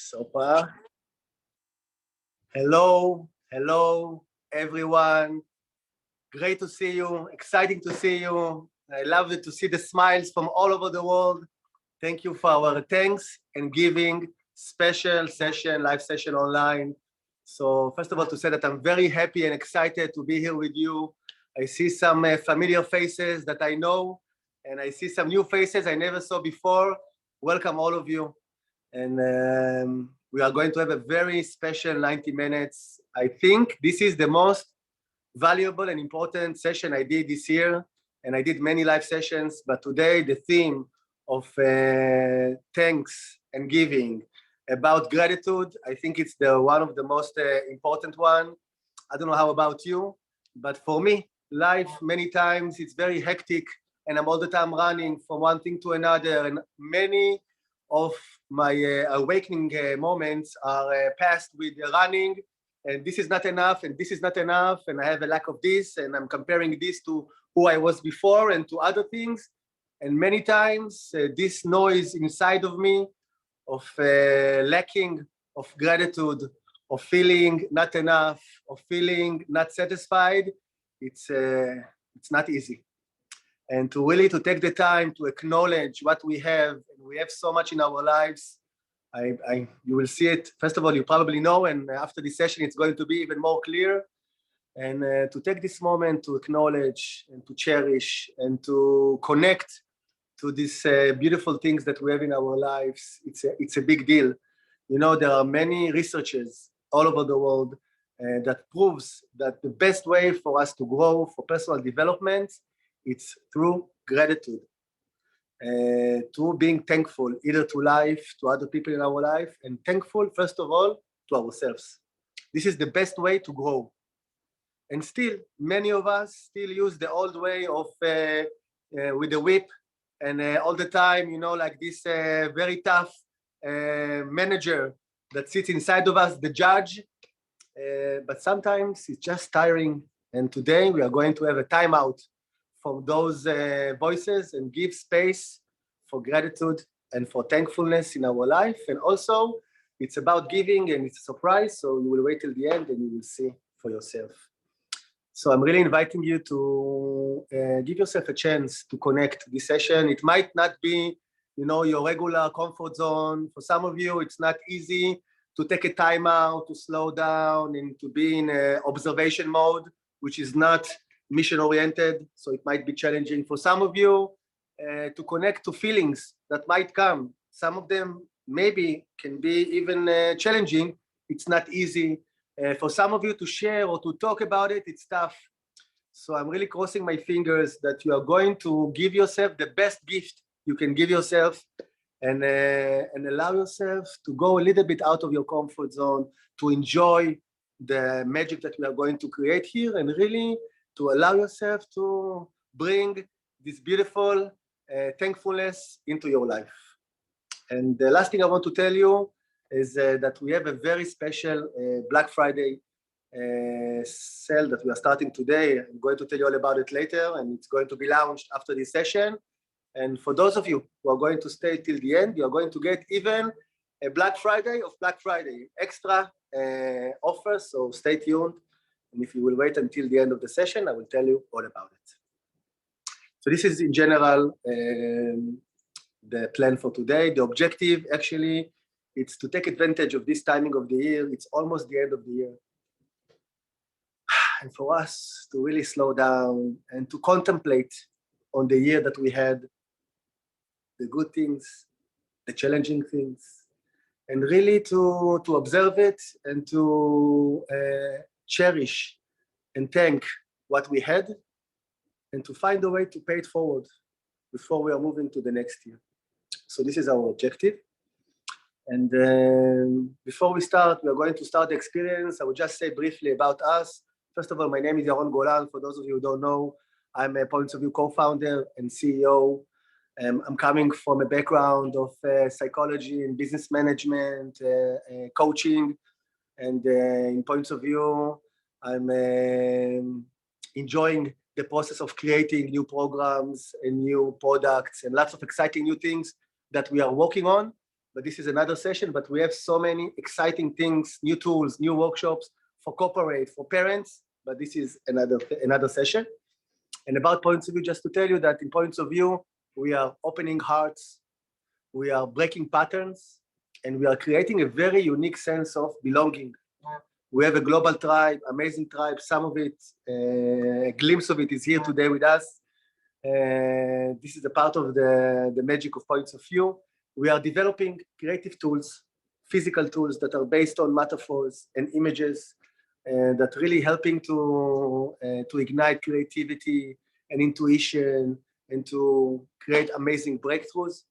Sopa. Hello, everyone. Great to see you, exciting to see you. I love it to see the smiles from all over the world. Thank you for our thanks and giving special session, live session online. So first of all, to say that I'm very happy and excited to be here with you. I see some familiar faces that I know, and I see some new faces I never saw before. Welcome all of you. And we are going to have a very special 90 minutes. I think this is the most valuable and important session I did this year, and I did many live sessions, but today the theme of thanks and giving, about gratitude, I think it's one of the most important one. I don't know how about you, but for me, life many times it's very hectic, and I'm all the time running from one thing to another, and many of my awakening moments are passed with running, and this is not enough, and this is not enough, and I have a lack of this, and I'm comparing this to who I was before and to other things. And many times this noise inside of me of lacking of gratitude, of feeling not enough, of feeling not satisfied, it's not easy. And to really take the time to acknowledge what we have, and we have so much in our lives. You will see it. First of all, you probably know, and after this session, it's going to be even more clear. And to take this moment to acknowledge and to cherish and to connect to these beautiful things that we have in our lives, it's a big deal. You know, there are many researches all over the world that proves that the best way for us to grow for personal development, it's through gratitude, to being thankful either to life, to other people in our life, and thankful, first of all, to ourselves. This is the best way to grow. And still, many of us still use the old way of with the whip, and all the time, you know, like this very tough manager that sits inside of us, the judge, but sometimes it's just tiring. And today we are going to have a timeout from those voices and give space for gratitude and for thankfulness in our life. And also, it's about giving, and it's a surprise, so you will wait till the end and you will see for yourself. So I'm really inviting you to give yourself a chance to connect this session. It might not be, you know, your regular comfort zone. For some of you, it's not easy to take a time out, to slow down, and to be in observation mode, which is not mission-oriented. So it might be challenging for some of you to connect to feelings that might come. Some of them maybe can be even challenging. It's not easy. For some of you to share or to talk about it, it's tough. So I'm really crossing my fingers that you are going to give yourself the best gift you can give yourself, and allow yourself to go a little bit out of your comfort zone, to enjoy the magic that we are going to create here, and really to allow yourself to bring this beautiful thankfulness into your life. And the last thing I want to tell you is that we have a very special Black Friday sale that we are starting today. I'm going to tell you all about it later, and it's going to be launched after this session. And for those of you who are going to stay till the end, you are going to get even a Black Friday of Black Friday extra offer, so stay tuned. And if you will wait until the end of the session, I will tell you all about it. So this is in general the plan for today. The objective, actually, it's to take advantage of this timing of the year. It's almost the end of the year. And for us to really slow down and to contemplate on the year that we had, the good things, the challenging things, and really to observe it and to cherish and thank what we had, and to find a way to pay it forward before we are moving to the next year. So this is our objective. And before we start, we are going to start the experience. I will just say briefly about us. First of all, my name is Yaron Golan. For those of you who don't know, I'm a Points of View co-founder and CEO. I'm coming from a background of psychology and business management, coaching, and in Points of View, I'm enjoying the process of creating new programs and new products and lots of exciting new things that we are working on. but this is another session. But we have so many exciting things, new tools, new workshops for corporate, for parents, but this is another session. And about points of view, just to tell you that in points of view, we are opening hearts, we are breaking patterns, and we are creating a very unique sense of belonging. We have a global tribe, amazing tribe. Some of it, a glimpse of it is here today with us. This is a part of the magic of points of view. We are developing creative tools, physical tools that are based on metaphors and images that really helping to ignite creativity and intuition and to create amazing breakthroughs.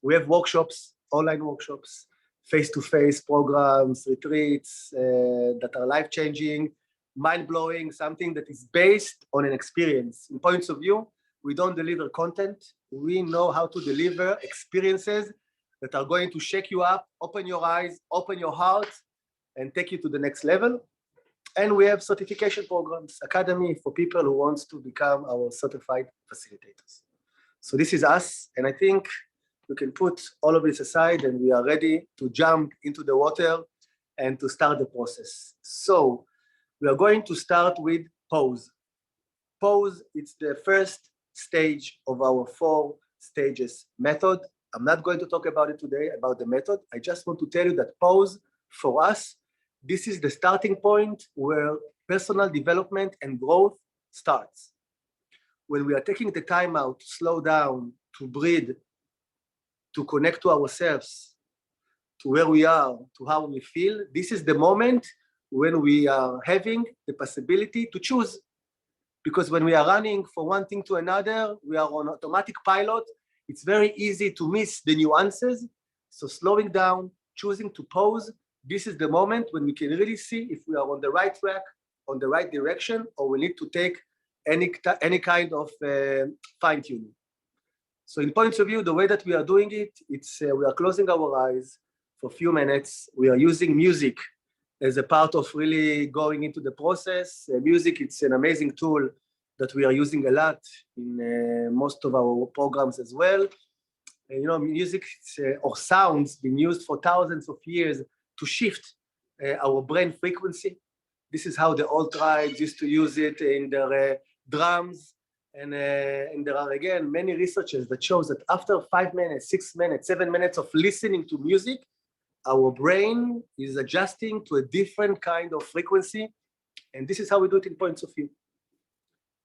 We have workshops, online workshops, face-to-face programs, retreats that are life-changing, mind-blowing, something that is based on an experience. In points of view, we don't deliver content. We know how to deliver experiences that are going to shake you up, open your eyes, open your heart, and take you to the next level. And we have certification programs, academy for people who want to become our certified facilitators. So this is us, and I think we can put all of this aside and we are ready to jump into the water and to start the process. So we are going to start with pause. Pause, it's the first stage of our 4 stages method. I'm not going to talk about it today, about the method. I just want to tell you that pause, for us, this is the starting point where personal development and growth starts. When we are taking the time out to slow down, to breathe, to connect to ourselves, to where we are, to how we feel, this is the moment when we are having the possibility to choose. Because when we are running from one thing to another, we are on automatic pilot. It's very easy to miss the nuances. So slowing down, choosing to pause, this is the moment when we can really see if we are on the right track, on the right direction, or we need to take any kind of fine-tuning. So in points of view, the way that we are doing it, it's we are closing our eyes for a few minutes. We are using music as a part of really going into the process. Music, it's an amazing tool that we are using a lot in most of our programs as well. You know, music or sounds been used for thousands of years to shift our brain frequency. This is how the old tribes used to use it in their drums. And there are, again, many researchers that shows that after 5 minutes, 6 minutes, 7 minutes of listening to music, our brain is adjusting to a different kind of frequency. And this is how we do it in points of view.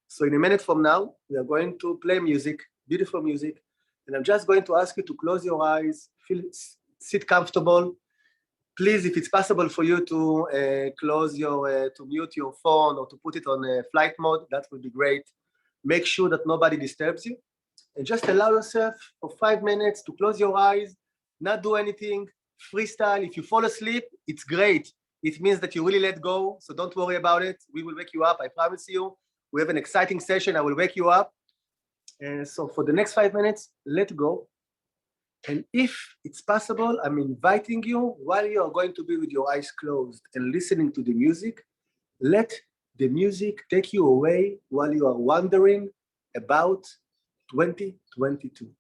So in a minute from now, we are going to play music, beautiful music. And I'm just going to ask you to close your eyes, sit comfortable. Please, if it's possible for you to to mute your phone or to put it on flight mode, that would be great. Make sure that nobody disturbs you. And just allow yourself for 5 minutes to close your eyes, not do anything, freestyle. If you fall asleep, it's great. It means that you really let go, so don't worry about it. We will wake you up, I promise you. We have an exciting session, I will wake you up. And so for the next 5 minutes, let go. And if it's possible, I'm inviting you, while you are going to be with your eyes closed and listening to the music, let the music take you away while you are wondering about 2022.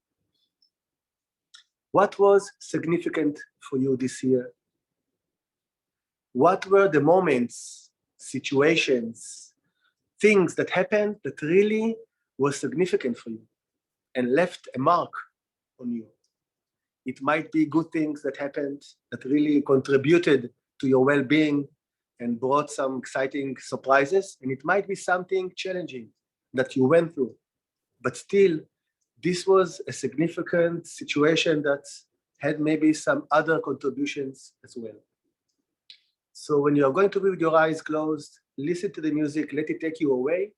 What was significant for you this year? What were the moments, situations, things that happened that really were significant for you and left a mark on you? It might be good things that happened that really contributed to your well-being and brought some exciting surprises, and it might be something challenging that you went through, but still, this was a significant situation that had maybe some other contributions as well. So when you're going to be with your eyes closed, listen to the music, let it take you away,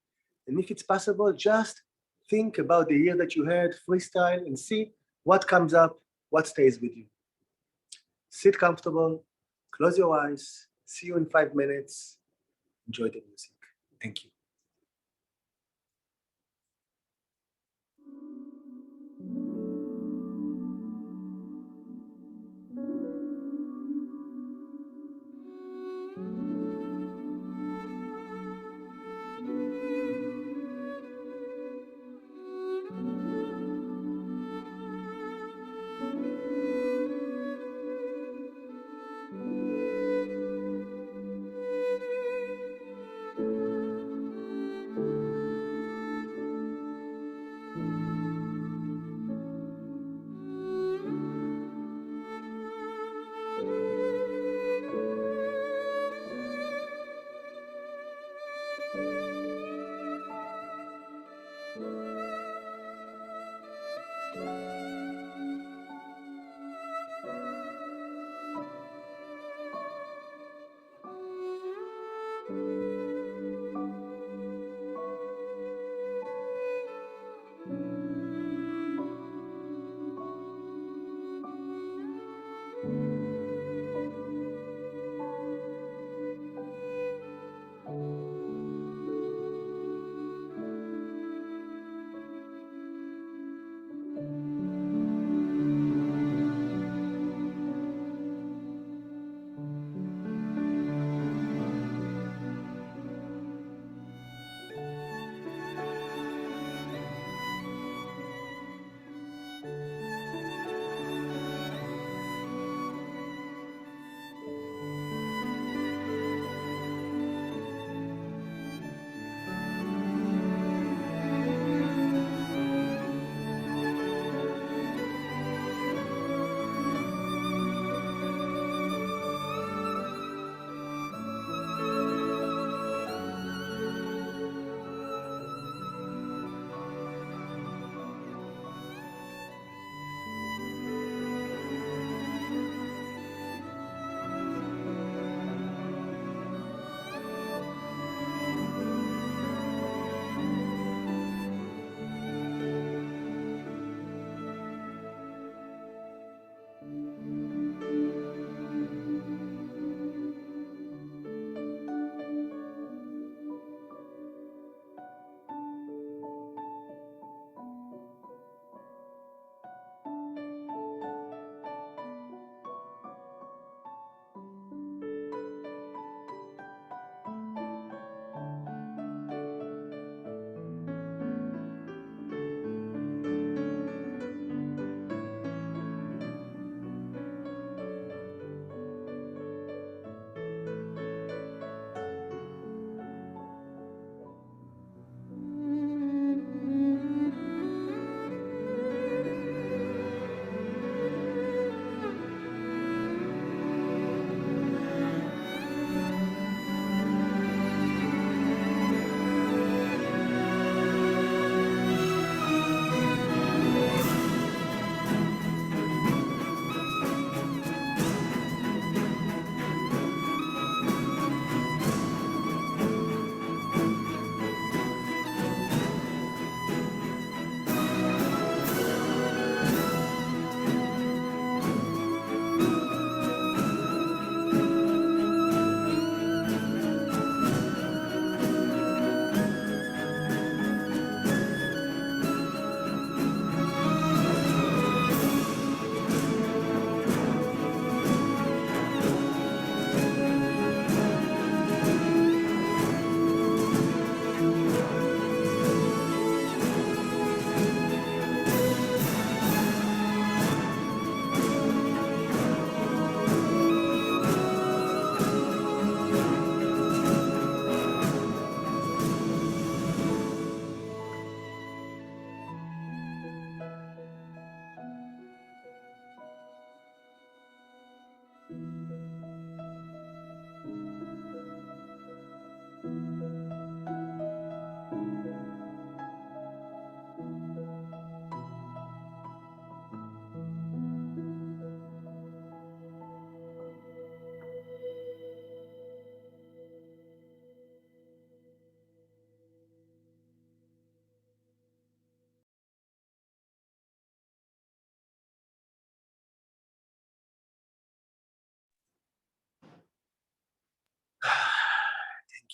and if it's possible, just think about the year that you had, freestyle, and see what comes up, what stays with you. Sit comfortable, close your eyes, see you in 5 minutes, enjoy the music. Thank you.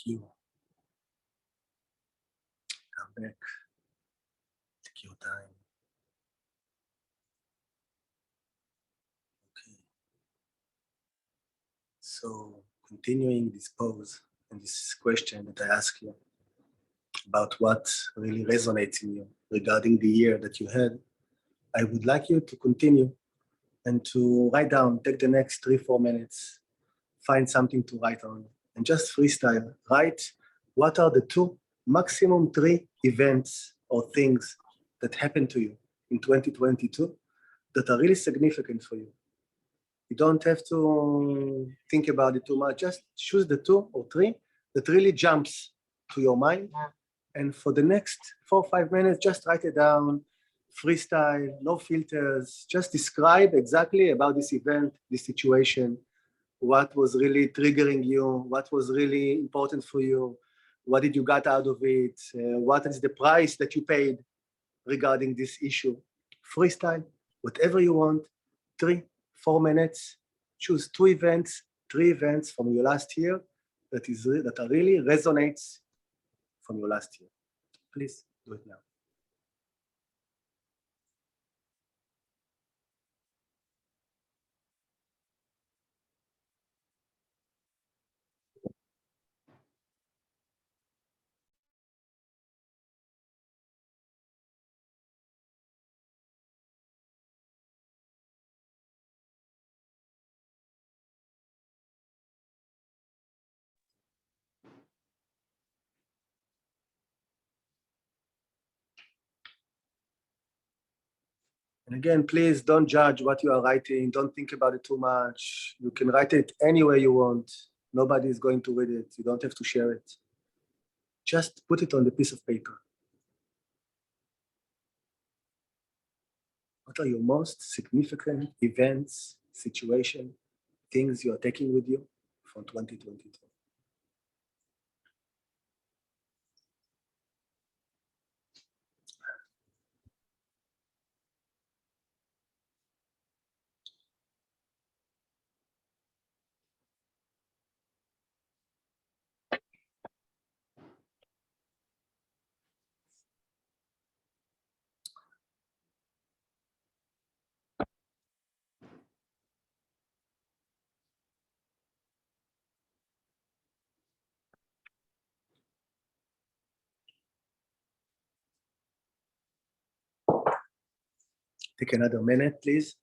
you. Come back. Take your time. Okay. So continuing this pose and this question that I ask you about what really resonates in you regarding the year that you had, I would like you to continue and to write down, take the next 3-4 minutes, find something to write on, and just freestyle. Write what are the 2, maximum 3 events or things that happened to you in 2022 that are really significant for you. You don't have to think about it too much. Just choose the 2 or 3 that really jumps to your mind. And for the next 4 or 5 minutes, just write it down, freestyle, no filters. Just describe exactly about this event, this situation, what was really triggering you, what was really important for you, what did you get out of it, what is the price that you paid regarding this issue. Freestyle, whatever you want, 3-4 minutes, choose 2 events, 3 events from your last year that are really resonates from your last year. Please do it now. And again, please don't judge what you are writing. Don't think about it too much. You can write it anywhere you want. Nobody is going to read it. You don't have to share it. Just put it on the piece of paper. What are your most significant events, situation, things you are taking with you from 2022? Take another minute, please.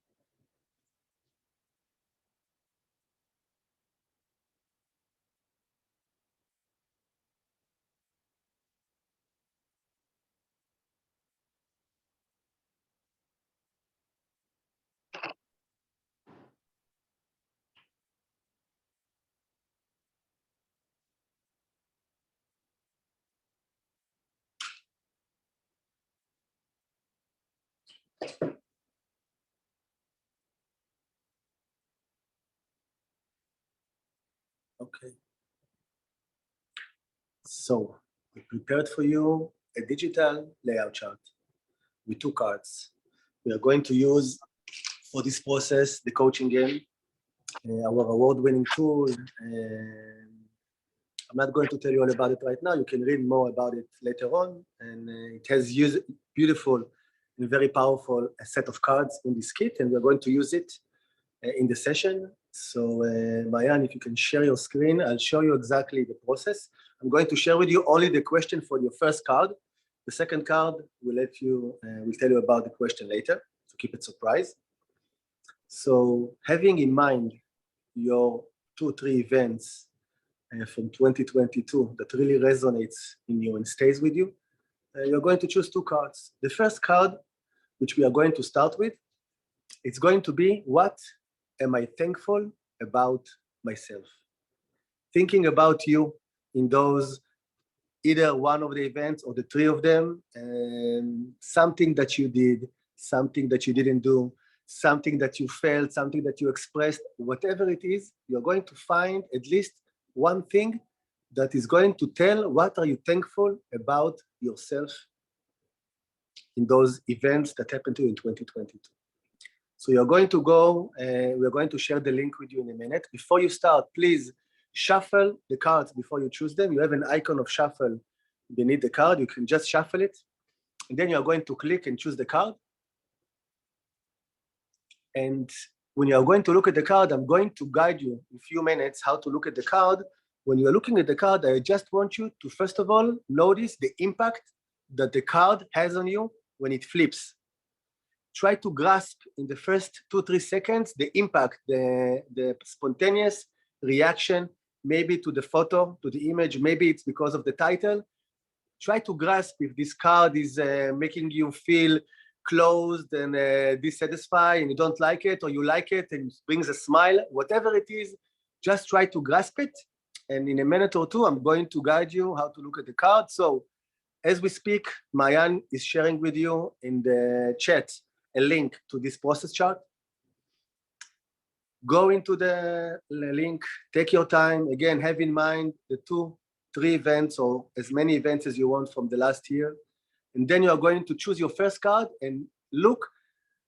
Okay. So we prepared for you a digital layout chart with 2 cards. We are going to use for this process the coaching game, our award-winning tool. I'm not going to tell you all about it right now. You can read more about it later on. And it has beautiful and very powerful set of cards in this kit, and we're going to use it in the session. So Mayan, if you can share your screen, I'll show you exactly the process. I'm going to share with you only the question for your first card. The second card will tell you about the question later, to keep it surprise. So having in mind your 2 or 3 events from 2022 that really resonates in you and stays with you, you're going to choose 2 cards. The first card, which we are going to start with, it's going to be, what am I thankful about myself? Thinking about you in those, either one of the events or the 3 of them, and something that you did, something that you didn't do, something that you felt, something that you expressed, whatever it is, you're going to find at least one thing that is going to tell what are you thankful about yourself in those events that happened to you in 2022. So you're going to go, we're going to share the link with you in a minute. Before you start, please Shuffle the cards before you choose them. You have an icon of shuffle beneath the card. You can just shuffle it. And then you are going to click and choose the card. And when you are going to look at the card, I'm going to guide you in a few minutes how to look at the card. When you are looking at the card, I just want you to, first of all, notice the impact that the card has on you when it flips. Try to grasp in the first 2-3 seconds the impact, the spontaneous reaction, maybe to the photo, to the image, maybe it's because of the title. Try to grasp if this card is making you feel closed and dissatisfied and you don't like it, or you like it and it brings a smile. Whatever it is, just try to grasp it. And in a minute or two, I'm going to guide you how to look at the card. So as we speak, Mayan is sharing with you in the chat a link to this process chart. Go into the link, take your time. Again, have in mind the 2-3 events or as many events as you want from the last year. And then you are going to choose your first card and look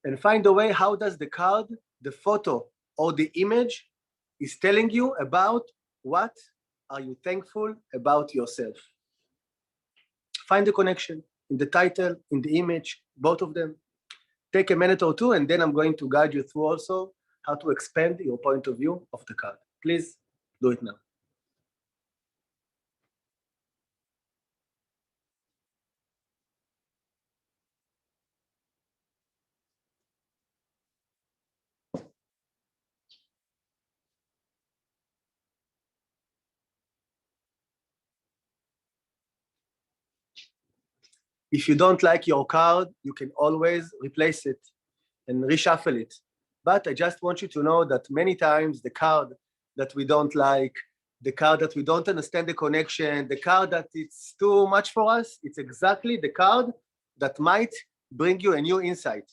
and find a way how does the card, the photo, or the image is telling you about what are you thankful about yourself. Find the connection in the title, in the image, both of them. Take a minute or two, and then I'm going to guide you through also how to expand your point of view of the card. Please do it now. If you don't like your card, you can always replace it and reshuffle it. But I just want you to know that many times the card that we don't like, the card that we don't understand the connection, the card that it's too much for us, it's exactly the card that might bring you a new insight.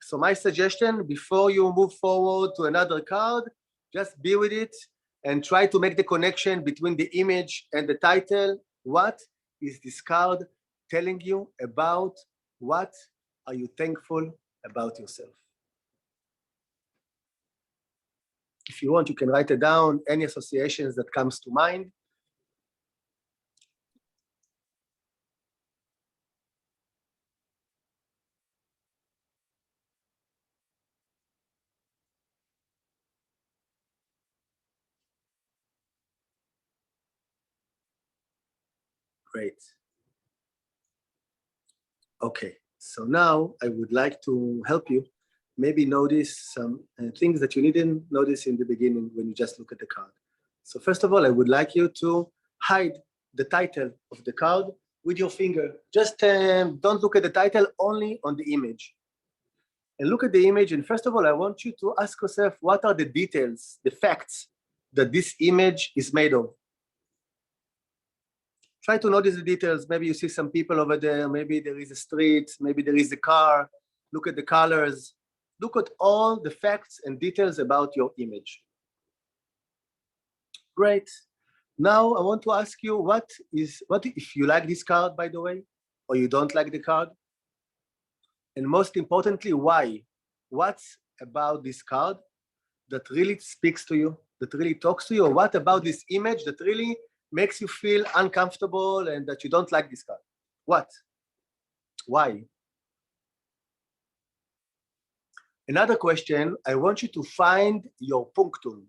So my suggestion, before you move forward to another card, just be with it and try to make the connection between the image and the title. What is this card telling you about? What are you thankful about yourself? If you want, you can write it down, any associations that comes to mind. Great. Okay, so now I would like to help you maybe notice some things that you didn't notice in the beginning when you just look at the card. So first of all, I would like you to hide the title of the card with your finger. Just don't look at the title, only on the image. And look at the image, and first of all, I want you to ask yourself, what are the details, the facts that this image is made of? Try to notice the details. Maybe you see some people over there, maybe there is a street, maybe there is a car. Look at the colors. Look at all the facts and details about your image. Great. Now I want to ask you, what if you like this card, by the way, or you don't like the card? And most importantly, why? What's about this card that really speaks to you, that really talks to you? Or what about this image that really makes you feel uncomfortable and that you don't like this card? What? Why? Another question, I want you to find your punctum.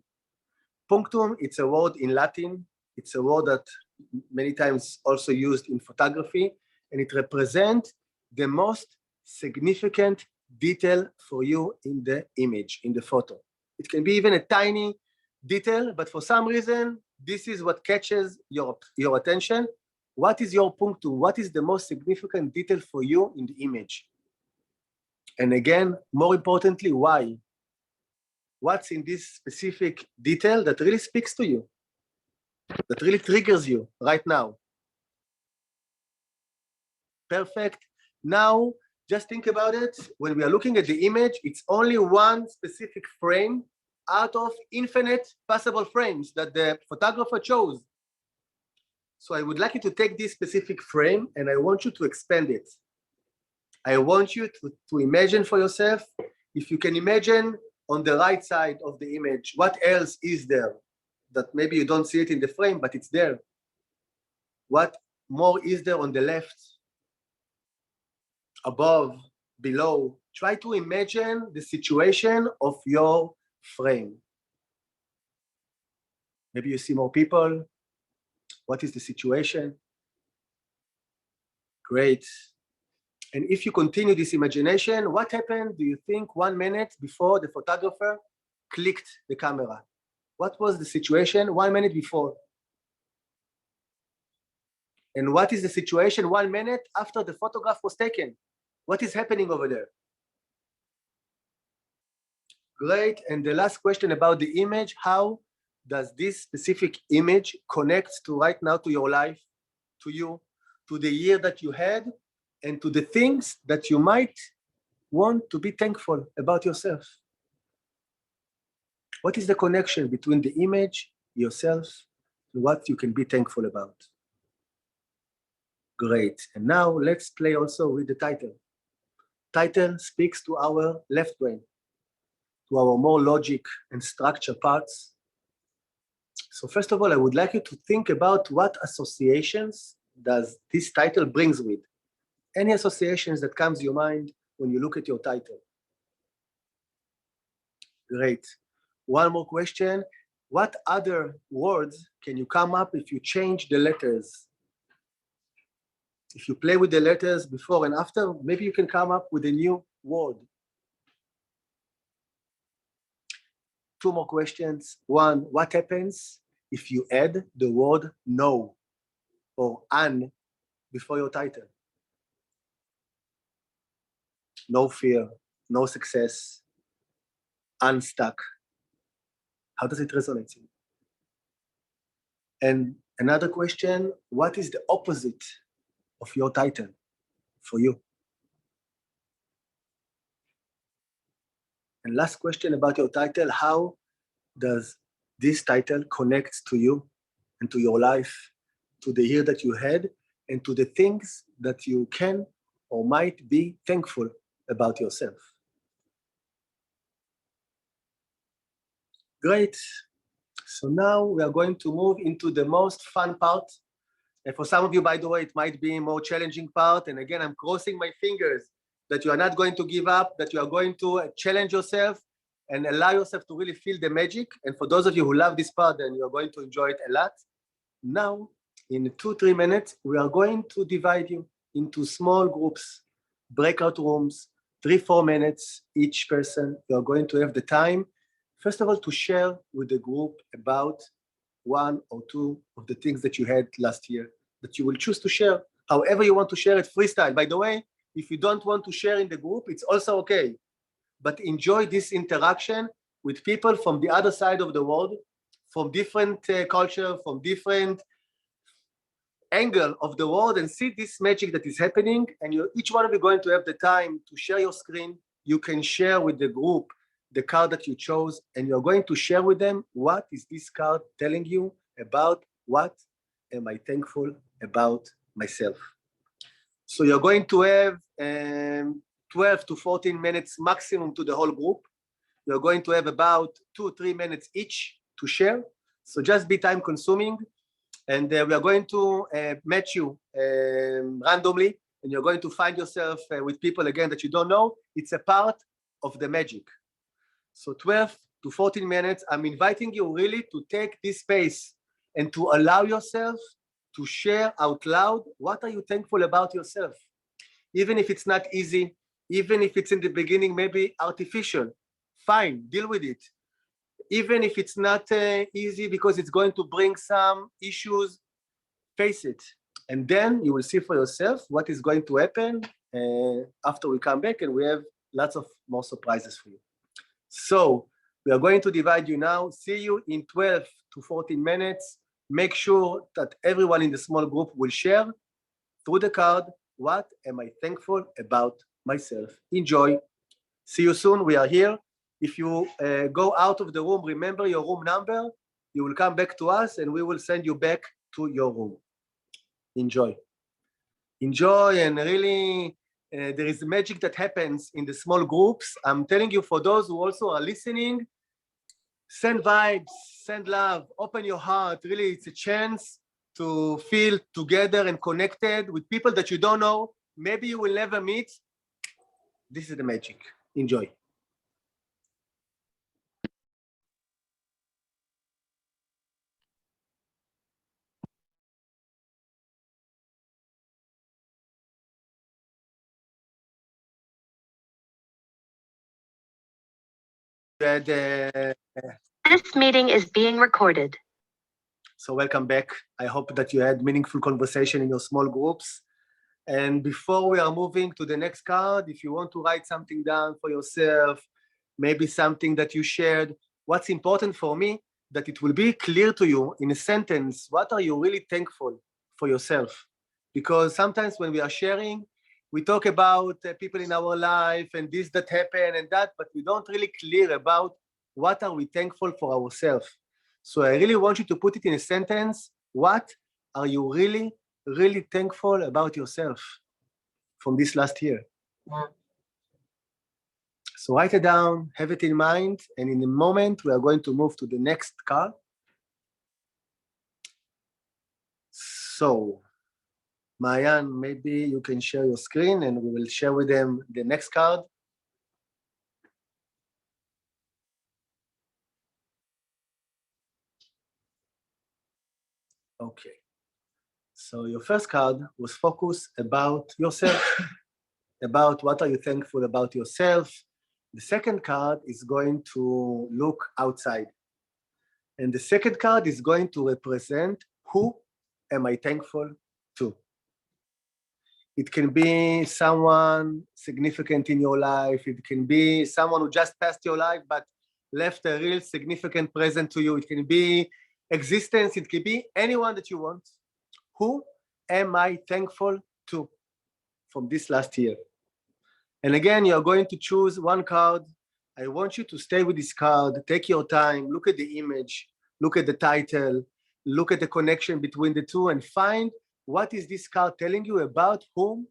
Punctum, it's a word in Latin. It's a word that many times also used in photography, and it represents the most significant detail for you in the image, in the photo. It can be even a tiny detail, but for some reason, this is what catches your attention. What is your punctum? What is the most significant detail for you in the image? And again, more importantly, why? What's in this specific detail that really speaks to you, that really triggers you right now? Perfect. Now, just think about it. When we are looking at the image, it's only one specific frame out of infinite possible frames that the photographer chose. So I would like you to take this specific frame and I want you to expand it. I want you to imagine for yourself, if you can imagine on the right side of the image, what else is there? that maybe you don't see it in the frame, but it's there. What more is there on the left, above, below? Try to imagine the situation of your frame. Maybe you see more people. What is the situation? Great. And if you continue this imagination, what happened, do you think, 1 minute before the photographer clicked the camera? What was the situation 1 minute before? And what is the situation 1 minute after the photograph was taken? What is happening over there? Great. And the last question about the image, how does this specific image connect to right now, to your life, to you, to the year that you had, and to the things that you might want to be thankful about yourself? What is the connection between the image, yourself, and what you can be thankful about? Great. And now let's play also with the title. Title speaks to our left brain, to our more logic and structure parts. So first of all, I would like you to think about what associations does this title brings with. Any associations that comes to your mind when you look at your title. Great. One more question. What other words can you come up if you change the letters? If you play with the letters before and after, maybe you can come up with a new word. 2 more questions. One, what happens if you add the word no or an before your title? No fear, no success, unstuck. How does it resonate to you? And another question, what is the opposite of your title for you? And last question about your title, how does this title connect to you and to your life, to the year that you had, and to the things that you can or might be thankful about yourself? Great. So now we are going to move into the most fun part. And for some of you, by the way, it might be a more challenging part. And again, I'm crossing my fingers that you are not going to give up, that you are going to challenge yourself and allow yourself to really feel the magic. And for those of you who love this part, then you are going to enjoy it a lot. Now, in 2-3 minutes, we are going to divide you into small groups, breakout rooms, 3-4 minutes each person. You are going to have the time, first of all, to share with the group about 1 or 2 of the things that you had last year that you will choose to share. However you want to share it, freestyle. By the way, if you don't want to share in the group, it's also okay. But enjoy this interaction with people from the other side of the world, from different culture, from different angle of the world, and see this magic that is happening. And each one of you going to have the time to share your screen. You can share with the group the card that you chose, and you're going to share with them what is this card telling you about what am I thankful about myself. So you're going to have 12 to 14 minutes maximum to the whole group. You're going to have about 2-3 minutes each to share. So just be time consuming. And we are going to match you randomly, and you're going to find yourself with people again that you don't know. It's a part of the magic. So 12 to 14 minutes, I'm inviting you really to take this space and to allow yourself to share out loud what are you thankful about yourself. Even if it's not easy, even if it's in the beginning maybe artificial, fine, deal with it. Even if it's not easy because it's going to bring some issues, face it. And then you will see for yourself what is going to happen after we come back, and we have lots of more surprises for you. So we are going to divide you now. See you in 12 to 14 minutes. Make sure that everyone in the small group will share through the card, what am I thankful about myself? Enjoy. See you soon. We are here. If you go out of the room, remember your room number. You will come back to us and we will send you back to your room. Enjoy. Enjoy, and really there is magic that happens in the small groups. I'm telling you, for those who also are listening, send vibes, send love, open your heart. Really, it's a chance to feel together and connected with people that you don't know. Maybe you will never meet. This is the magic. Enjoy. This meeting is being recorded. So welcome back. I hope that you had meaningful conversation in your small groups. And before we are moving to the next card, if you want to write something down for yourself, maybe something that you shared, what's important for me, that it will be clear to you in a sentence, what are you really thankful for yourself? Because sometimes when we are sharing, we talk about people in our life and this that happened and that, but we don't really clear about what are we thankful for ourselves. So I really want you to put it in a sentence. What are you really thankful about yourself from this last year? So write it down, have it in mind, and in a moment we are going to move to the next card. So, Mayan, maybe you can share your screen and we will share with them the next card. Okay. So your first card was focused about yourself, about what are you thankful about yourself. The second card is going to look outside. And the second card is going to represent who am I thankful to. It can be someone significant in your life. It can be someone who just passed your life but left a real significant present to you. It can be existence. It can be anyone that you want. Who am I thankful to from this last year? And again, you're going to choose one card. I want you to stay with this card. Take your time. Look at the image. Look at the title. Look at the connection between the two and find what is this card telling you about whom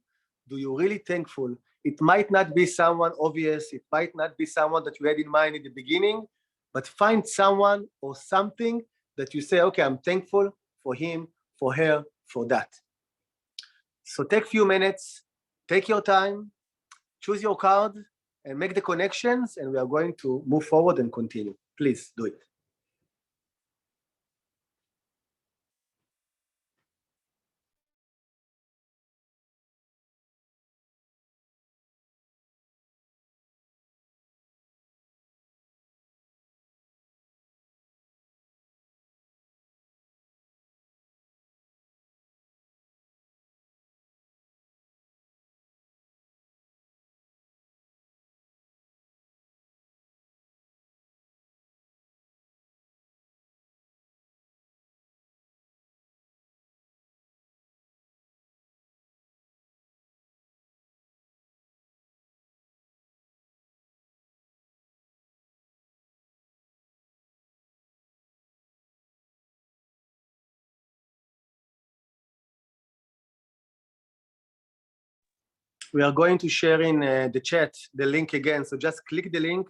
do you really thankful. It might not be someone obvious. It might not be someone that you had in mind in the beginning, but find someone or something that you say, okay, I'm thankful for him, for her, for that. So take a few minutes, take your time, choose your card, and make the connections, and we are going to move forward and continue. Please do it. We are going to share in the chat the link again. So just click the link.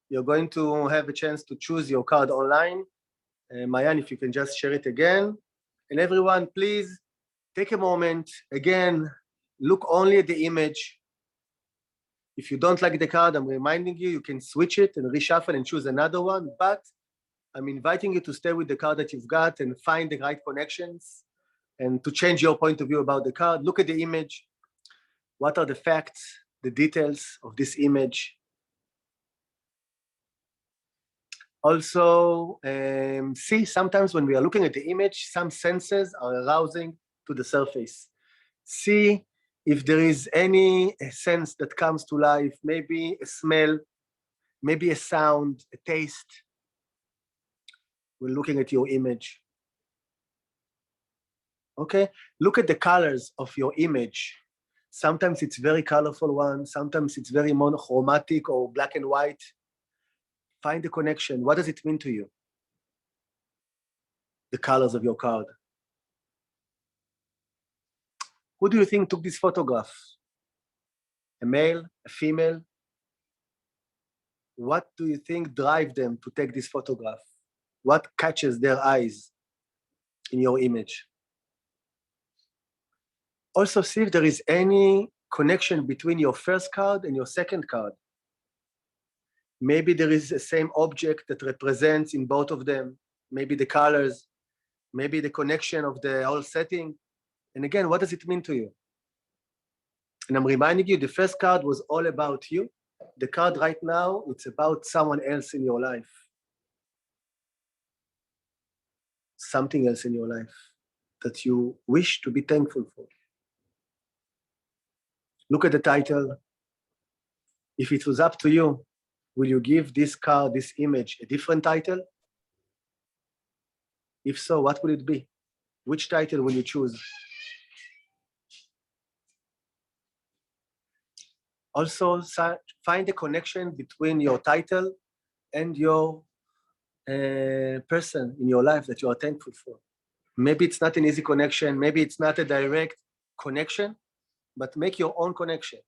You're going to have a chance to choose your card online. Mayan, if you can just share it again. And everyone, please take a moment. Again, look only at the image. If you don't like the card, I'm reminding you, you can switch it and reshuffle and choose another one. But I'm inviting you to stay with the card that you've got and find the right connections and to change your point of view about the card. Look at the image. What are the facts, the details of this image? Also, see, sometimes when we are looking at the image, some senses are arousing to the surface. See if there is any sense that comes to life, maybe a smell, maybe a sound, a taste. We're looking at your image. Okay, look at the colors of your image. Sometimes it's very colorful one, sometimes it's very monochromatic or black and white. Find the connection. What does it mean to you? The colors of your card. Who do you think took this photograph? A male, a female? What do you think drive them to take this photograph? What catches their eyes in your image? Also see if there is any connection between your first card and your second card. Maybe there is the same object that represents in both of them, maybe the colors, maybe the connection of the whole setting. And again, what does it mean to you? And I'm reminding you, the first card was all about you. The card right now, it's about someone else in your life. Something else in your life that you wish to be thankful for. Look at the title. If it was up to you, will you give this card, this image, a different title? If so, what will it be? Which title will you choose? Also, find a connection between your title and your person in your life that you are thankful for. Maybe it's not an easy connection, maybe it's not a direct connection, but make your own connection.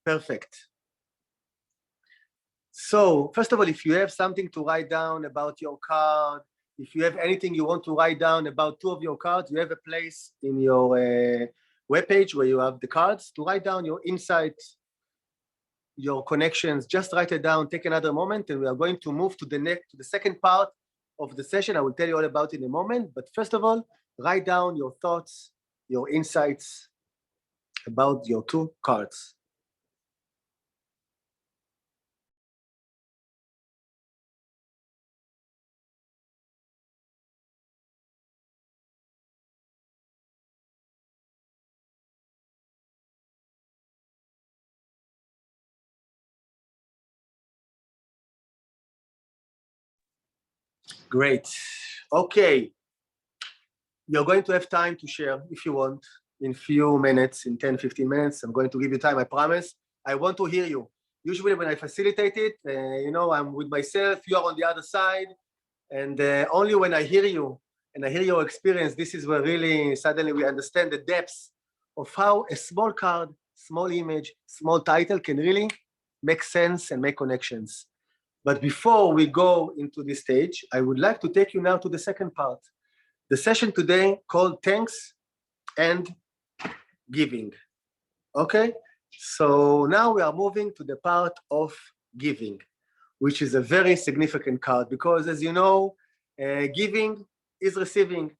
Perfect. So, first of all, if you have something to write down about your card, if you have anything you want to write down about two of your cards, you have a place in your webpage where you have the cards to write down your insights, your connections. Just write it down, take another moment, and we are going to move to the second part of the session. I will tell you all about it in a moment, but first of all, write down your thoughts, your insights about your two cards. Great. Okay. You're going to have time to share if you want in few minutes, in 10, 15 minutes. I'm going to give you time, I promise. I want to hear you. Usually when I facilitate it, I'm with myself, you are on the other side. And only when I hear you and I hear your experience, this is where really suddenly we understand the depths of how a small card, small image, small title can really make sense and make connections. But before we go into this stage, I would like to take you now to the second part. The session today called Thanks and Giving. Okay? So now we are moving to the part of giving, which is a very significant card because, as you know, giving is receiving.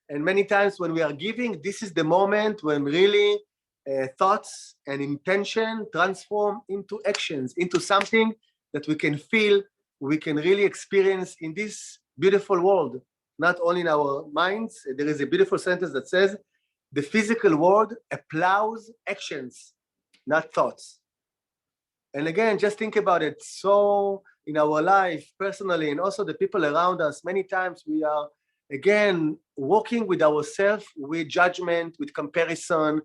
And many times when we are giving, this is the moment when really thoughts and intention transform into actions, into something that we can feel, we can really experience in this beautiful world, not only in our minds. There is a beautiful sentence that says, the physical world applauds actions, not thoughts. And again, just think about it. So in our life, personally, and also the people around us, many times we are, again, working with ourselves, with judgment, with comparison,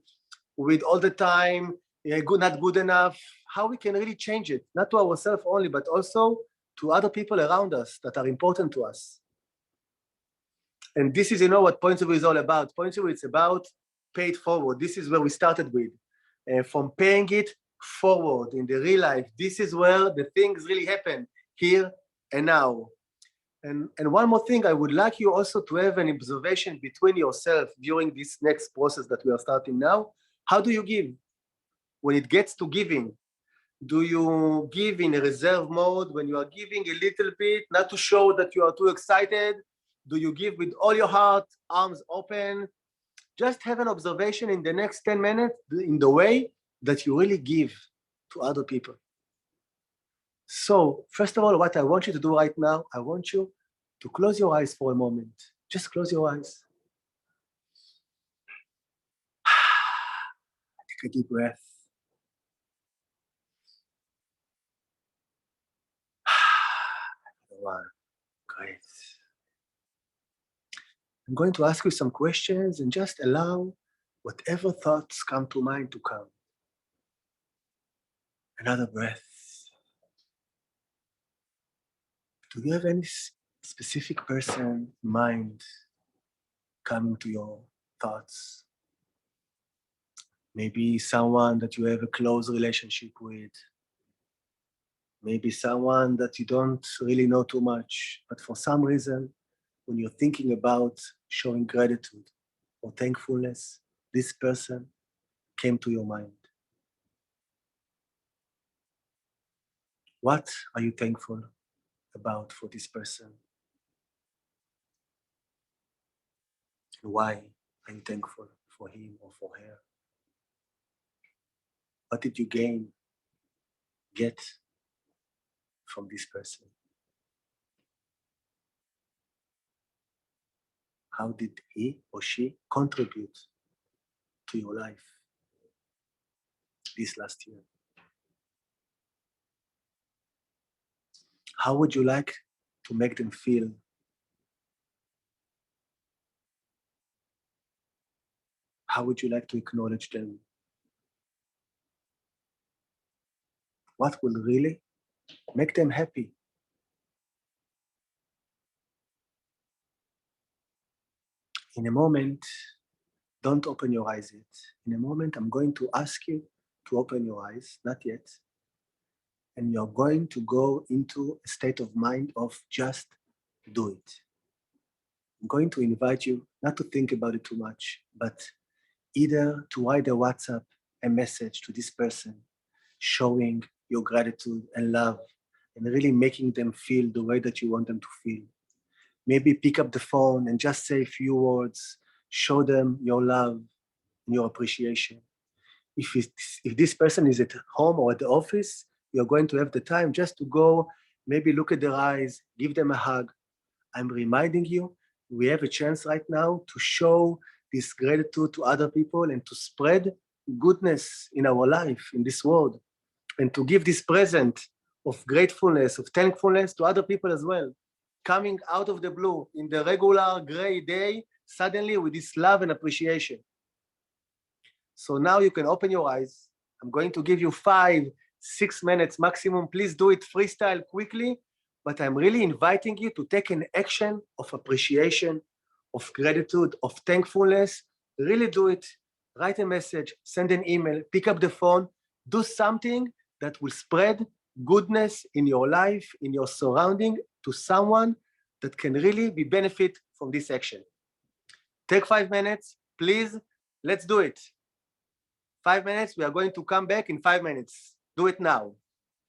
with all the time, not good enough, how we can really change it, not to ourselves only, but also to other people around us that are important to us. And this is, what Points of View is all about. Points of View, it's about pay it forward. This is where we started with. From paying it forward in the real life, this is where the things really happen, here and now. And one more thing, I would like you also to have an observation between yourself during this next process that we are starting now. How do you give? When it gets to giving, do you give in a reserve mode when you are giving a little bit, not to show that you are too excited? Do you give with all your heart, arms open? Just have an observation in the next 10 minutes in the way that you really give to other people. So, first of all, what I want you to do right now, I want you to close your eyes for a moment. Just close your eyes. Take a deep breath. One. Great. I'm going to ask you some questions and just allow whatever thoughts come to mind to come. Another breath. Do you have any specific person, mind, coming to your thoughts? Maybe someone that you have a close relationship with. Maybe someone that you don't really know too much, but for some reason, when you're thinking about showing gratitude or thankfulness, this person came to your mind. What are you thankful about for this person? And why are you thankful for him or for her? What did you get from this person? How did he or she contribute to your life this last year? How would you like to make them feel? How would you like to acknowledge them? What will really make them happy? In a moment, don't open your eyes yet. In a moment, I'm going to ask you to open your eyes, not yet. And you're going to go into a state of mind of just do it. I'm going to invite you not to think about it too much, but either to write a WhatsApp, a message to this person, showing your gratitude and love, and really making them feel the way that you want them to feel. Maybe pick up the phone and just say a few words, show them your love and your appreciation. If this person is at home or at the office, you're going to have the time just to go, maybe look at their eyes, give them a hug. I'm reminding you, we have a chance right now to show this gratitude to other people and to spread goodness in our life, in this world, and to give this present of gratefulness, of thankfulness to other people as well. Coming out of the blue in the regular gray day, suddenly with this love and appreciation. So now you can open your eyes. I'm going to give you 5-6 minutes maximum. Please do it freestyle quickly, but I'm really inviting you to take an action of appreciation, of gratitude, of thankfulness. Really do it. Write a message, send an email, pick up the phone, do something that will spread goodness in your life, in your surrounding, to someone that can really be benefit from this action. Take 5 minutes, please. Let's do it. 5 minutes, we are going to come back in 5 minutes. Do it now.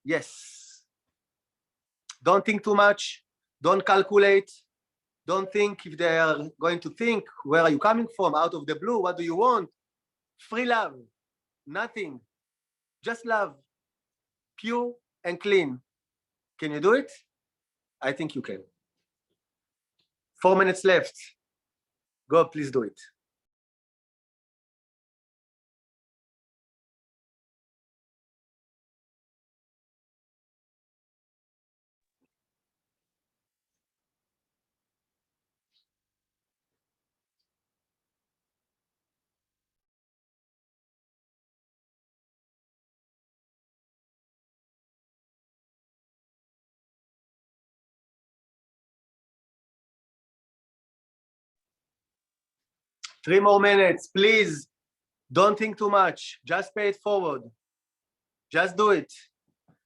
Yes. Don't think too much. Don't calculate. Don't think if they are going to think, where are you coming from? Out of the blue, what do you want? Free love. Nothing. Just love. Pure and clean. Can you do it? I think you can. 4 minutes left. Go, please do it. Three more minutes, please. Don't think too much. Just pay it forward. Just do it.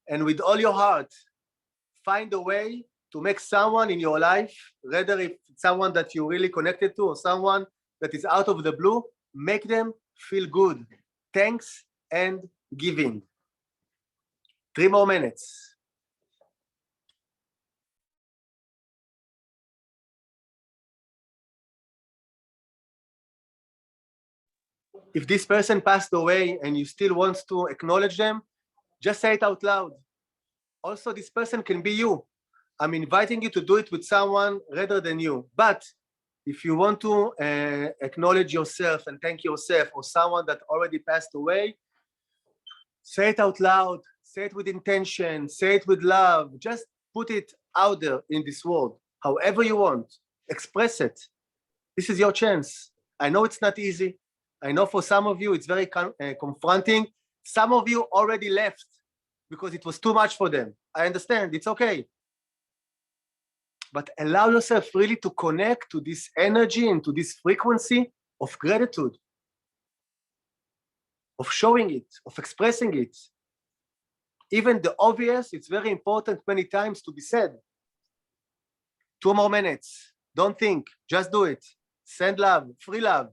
And with all your heart, find a way to make someone in your life, whether if it's someone that you really connected to or someone that is out of the blue, make them feel good. Thanks and giving. 3 more minutes. If this person passed away and you still want to acknowledge them, just say it out loud. Also, this person can be you. I'm inviting you to do it with someone rather than you. But if you want to acknowledge yourself and thank yourself or someone that already passed away, say it out loud, say it with intention, say it with love. Just put it out there in this world, however you want. Express it. This is your chance. I know it's not easy. I know for some of you it's very confronting. Some of you already left because it was too much for them. I understand, it's okay. But allow yourself really to connect to this energy and to this frequency of gratitude, of showing it, of expressing it. Even the obvious, it's very important many times to be said. 2 more minutes. Don't think, just do it. Send love, free love.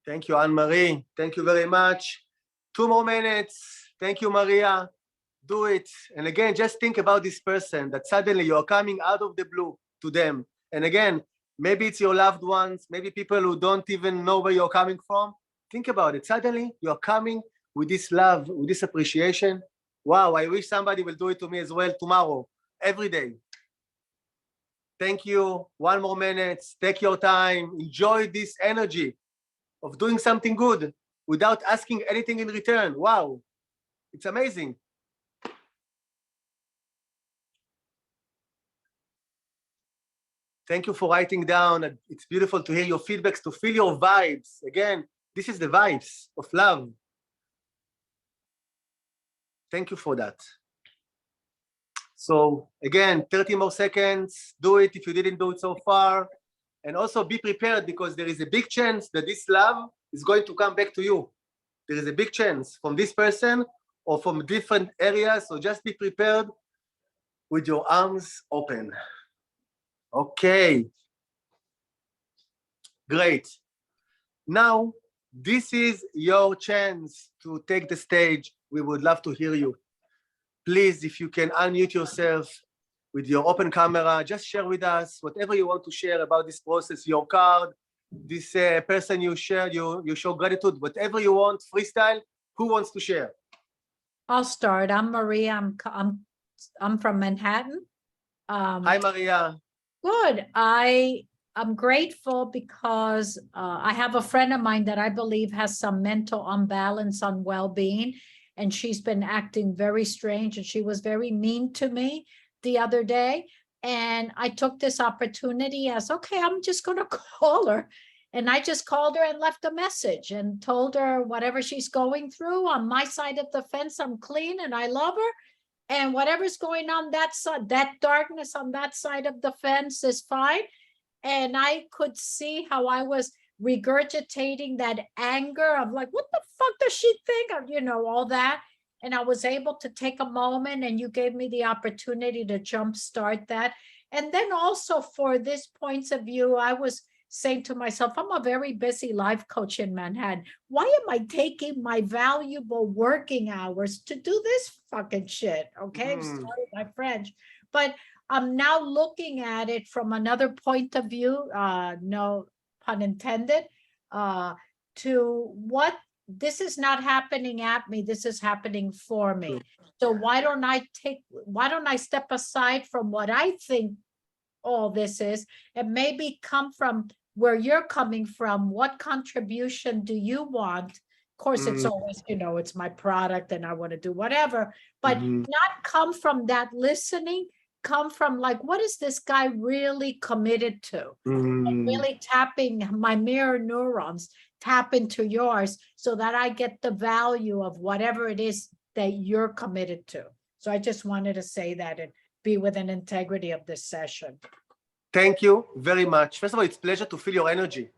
Thank you, Anne-Marie. Thank you very much. 2 more minutes. Thank you, Maria. Do it. And again, just think about this person that suddenly you're coming out of the blue to them. And again, maybe it's your loved ones, maybe people who don't even know where you're coming from. Think about it. Suddenly you're coming with this love, with this appreciation. Wow, I wish somebody will do it to me as well tomorrow, every day. Thank you. 1 more minute. Take your time. Enjoy this energy of doing something good without asking anything in return. Wow, it's amazing. Thank you for writing down. It's beautiful to hear your feedbacks, to feel your vibes. Again, this is the vibes of love. Thank you for that. So again, 30 more seconds. Do it if you didn't do it so far. And also be prepared, because there is a big chance that this love is going to come back to you. There is a big chance from this person or from different areas. So just be prepared with your arms open. Okay. Great. Now, this is your chance to take the stage. We would love to hear you. Please, if you can unmute yourself with your open camera, just share with us whatever you want to share about this process, your card, this person you shared, you show gratitude, whatever you want, freestyle. Who wants to share? I'll start. I'm Maria. I'm from Manhattan. Hi, Maria. Good. I'm grateful because I have a friend of mine that I believe has some mental imbalance on well-being, and she's been acting very strange, and she was very mean to me the other day. And I took this opportunity as, okay, I'm just going to call her. And I just called her and left a message and told her whatever she's going through on my side of the fence, I'm clean and I love her. And whatever's going on that side, that darkness on that side of the fence is fine. And I could see how I was regurgitating that anger of like, what the fuck does she think of, all that. And I was able to take a moment, and you gave me the opportunity to jumpstart that. And then also for this points of view, I was saying to myself, I'm a very busy life coach in Manhattan. Why am I taking my valuable working hours to do this fucking shit? Okay, sorry my French, but I'm now looking at it from another point of view, no pun intended, to what this is not happening at me, this is happening for me. So why don't I step aside from what I think all this is, and maybe come from where you're coming from? What contribution do you want? Of course, it's always, it's my product and I want to do whatever, but not come from that listening, come from like, what is this guy really committed to? And really tapping my mirror neurons, tap into yours so that I get the value of whatever it is that you're committed to. So I just wanted to say that and be within integrity of this session. Thank you very much. First of all, it's a pleasure to feel your energy.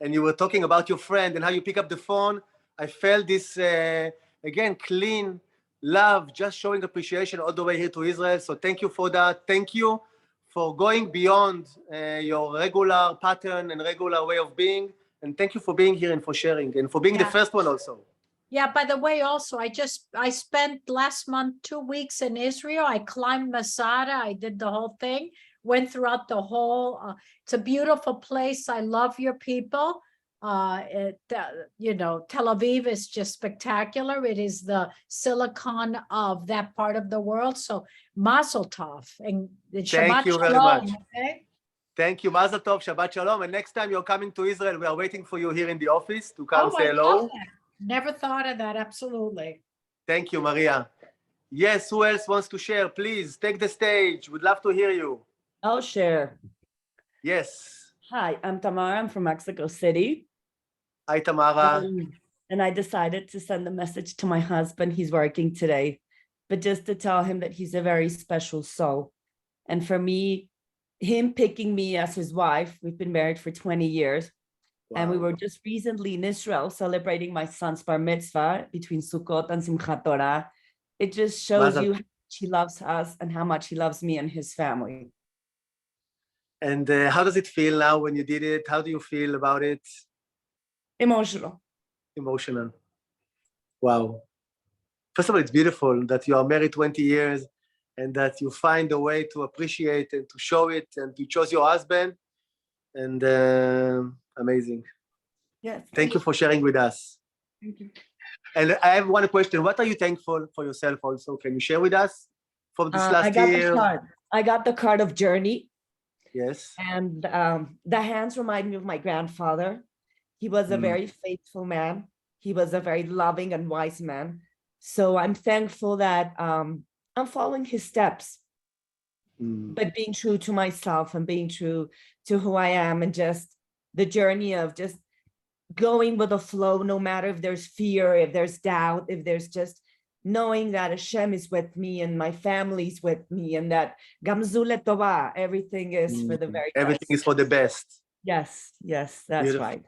And you were talking about your friend and how you pick up the phone. I felt this, again, clean love, just showing appreciation all the way here to Israel. So thank you for that. Thank you for going beyond your regular pattern and regular way of being. And thank you for being here and for sharing and for being the first one also. Yeah, by the way, also, I spent last month 2 weeks in Israel. I climbed Masada. I did the whole thing, went throughout the whole, it's a beautiful place. I love your people. Tel Aviv is just spectacular. It is the silicon of that part of the world. So Mazel Tov and Shabbat Thank you Shalom, very much. okay? Thank you, Mazel Tov, Shabbat Shalom. And next time you're coming to Israel, we are waiting for you here in the office to come say hello. Never thought of that. Absolutely. Thank you, Maria. Yes, who else wants to share? Please take the stage. We'd love to hear you. I'll share. Yes. Hi, I'm Tamara. I'm from Mexico City. Hi, Tamara. And I decided to send a message to my husband. He's working today, but just to tell him that he's a very special soul. And for me, him picking me as his wife, we've been married for 20 years. Wow. And we were just recently in Israel celebrating my son's bar mitzvah between Sukkot and Simchat Torah. It just shows you how much he loves us and how much he loves me and his family. And how does it feel now when you did it? How do you feel about it? Emotional. Emotional. Wow. First of all, it's beautiful that you are married 20 years and that you find a way to appreciate and to show it, and you chose your husband. And amazing. Yes. Thank you for sharing with us. Thank you. And I have one question. What are you thankful for yourself also? Can you share with us from this last year? I got the card of journey. Yes. And the hands remind me of my grandfather. He was a very faithful man. He was a very loving and wise man. So I'm thankful that I'm following his steps, but being true to myself and being true to who I am, and just the journey of just going with the flow, no matter if there's fear, if there's doubt, if there's just knowing that Hashem is with me and my family's with me, and that Gamzu Letova, everything is for the very Everything best. is for the best. Yes, that's Beautiful. right.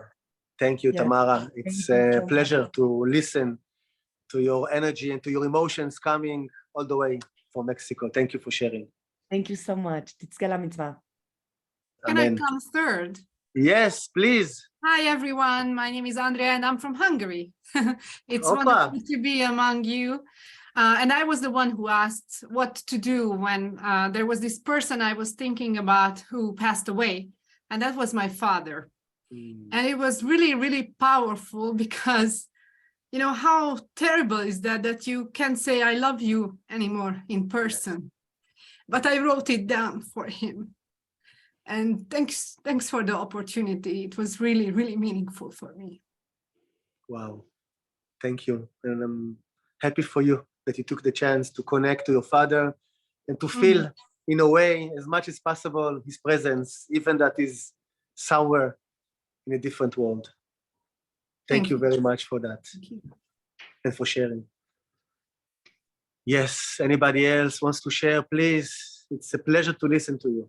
Thank you, Yes. Tamara. It's a pleasure to listen to your energy and to your emotions coming all the way from Mexico. Thank you for sharing. Thank you so much. Titzke la mitzvah. Can I Amen. come third? Yes, please. Hi, everyone. My name is Andrea, and I'm from Hungary. It's Opa. wonderful to be among you. And I was the one who asked what to do when there was this person I was thinking about who passed away, and that was my father. And it was really, really powerful because, you know, how terrible is that you can't say I love you anymore in person. But I wrote it down for him. And thanks for the opportunity. It was really, really meaningful for me. Wow. Thank you. And I'm happy for you that you took the chance to connect to your father and to feel, in a way, as much as possible, his presence, even that is somewhere in a different world. Thank you very much for that. Thank you. And for sharing. Yes, anybody else wants to share, please? It's a pleasure to listen to you.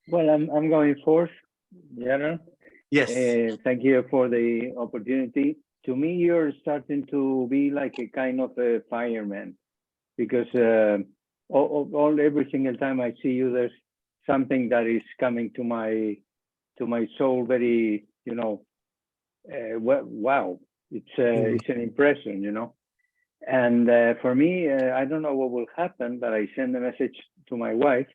Well, I'm going fourth, Yaron. Yes. Thank you for the opportunity. To me, you're starting to be like a kind of a fireman, because every single time I see you, there's something that is coming to my soul. Very, you know, wow, it's an impression, you know. And for me, I don't know what will happen, but I send a message to my wife